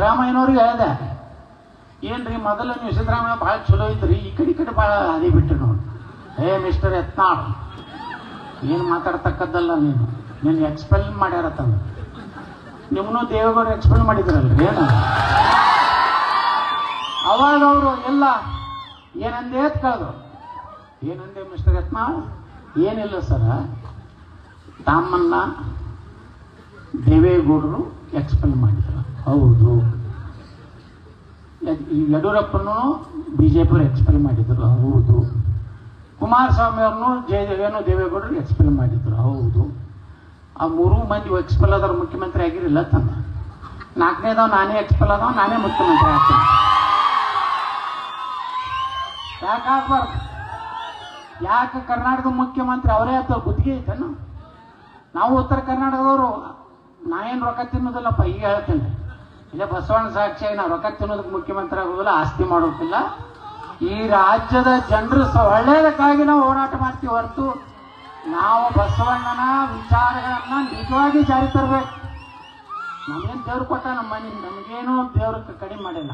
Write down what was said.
ಸಿದ್ದರಾಮಯ್ಯನವ್ರಿಗೆ ಹೇಳ್ದೆ, ಏನ್ರಿ ಮೊದಲು ನೀವು ಸಿದ್ದರಾಮಯ್ಯ ಭಾಳ ಚಲೋ ಇದ್ರಿ, ಈ ಕಡೆ ಭಾಳ ಅದಿ ಬಿಟ್ರಿ ನೋಡಿ. ಮಿಸ್ಟರ್ ಯತ್ನಾಳ್, ಏನು ಮಾತಾಡ್ತಕ್ಕದ್ದಲ್ಲ, ನೀನು ಎಕ್ಸ್ಪೆಲ್ ಮಾಡ್ಯಾರತ್ತಂದ. ನಿಮ್ಮನ್ನು ದೇವೇಗೌಡರು ಎಕ್ಸ್ಪೆಲ್ ಮಾಡಿದ್ರಲ್ರಿ ಏನು? ಅವಾಗ ಅವರು ಎಲ್ಲ ಏನಂದೇ ಅಂತ ಕೇಳಿದ್ರು. ಏನಂದೆ ಮಿಸ್ಟರ್ ಯತ್ನಾಳ್? ಏನಿಲ್ಲ ಸರ, ತಮ್ಮನ್ನ ದೇವೇಗೌಡರು ಎಕ್ಸ್ಪೆಲ್ ಮಾಡಿದ್ರು. ಹೌದು. ಯಡಿಯೂರಪ್ಪನೂ ಬಿಜೆಪಿಯವರು ಎಕ್ಸ್ಪೆಲ್ ಮಾಡಿದ್ರು. ಹೌದು. ಕುಮಾರಸ್ವಾಮಿ ಅವ್ರನ್ನು ದೇವೇಗೌಡರು ಎಕ್ಸ್ಪೆಲ್ ಮಾಡಿದ್ರು. ಹೌದು. ಆ 3 ಮಂದಿ ಎಕ್ಸ್ಪೆಲ್ ಆದವ್ರು ಮುಖ್ಯಮಂತ್ರಿ ಆಗಿರಲಿಲ್ಲ ತಂದ. 4ನೇದವ ನಾನೇ ಎಕ್ಸ್ಪೆಲ್ ಆದವ, ನಾನೇ ಮುಖ್ಯಮಂತ್ರಿ ಆಗ್ತೀನಿ. ಯಾಕಾಗ್ಬಾರ್ದು? ಯಾಕೆ ಕರ್ನಾಟಕದ ಮುಖ್ಯಮಂತ್ರಿ ಅವರೇ ಆಗ್ತಾರೆ? ಗುತ್ತಿಗೆ ಐತೇನು? ನಾವು ಉತ್ತರ ಕರ್ನಾಟಕದವರು ನಾನೇನು ರೊಕ್ಕ ತಿನ್ನೋದಿಲ್ಲಪ್ಪ, ಈಗ ಹೇಳ್ತೇನೆ. ಇಲ್ಲ ಬಸವಣ್ಣ ಸಾಕ್ಷಿಯಾಗಿ ನಾವು ರೊಕ್ಕ ತಿನ್ನೋದಕ್ಕೆ ಮುಖ್ಯಮಂತ್ರಿ ಆಗೋದಿಲ್ಲ, ಆಸ್ತಿ ಮಾಡೋದಿಲ್ಲ. ಈ ರಾಜ್ಯದ ಜನರು ಒಳ್ಳೆಯದಕ್ಕಾಗಿ ನಾವು ಹೋರಾಟ ಮಾಡ್ತೀವಿ ಹೊರತು ನಾವು ಬಸವಣ್ಣನ ವಿಚಾರಗಳನ್ನ ನಿಜವಾಗಿ ಜಾರಿ ತರಬೇಕು. ನಮಗೇನು ದೇವ್ರು ಕೊಟ್ಟ ನಮ್ಮ ಮನೆ, ನಮಗೇನು ದೇವ್ರ ಕಡಿಮೆ ಮಾಡಿಲ್ಲ.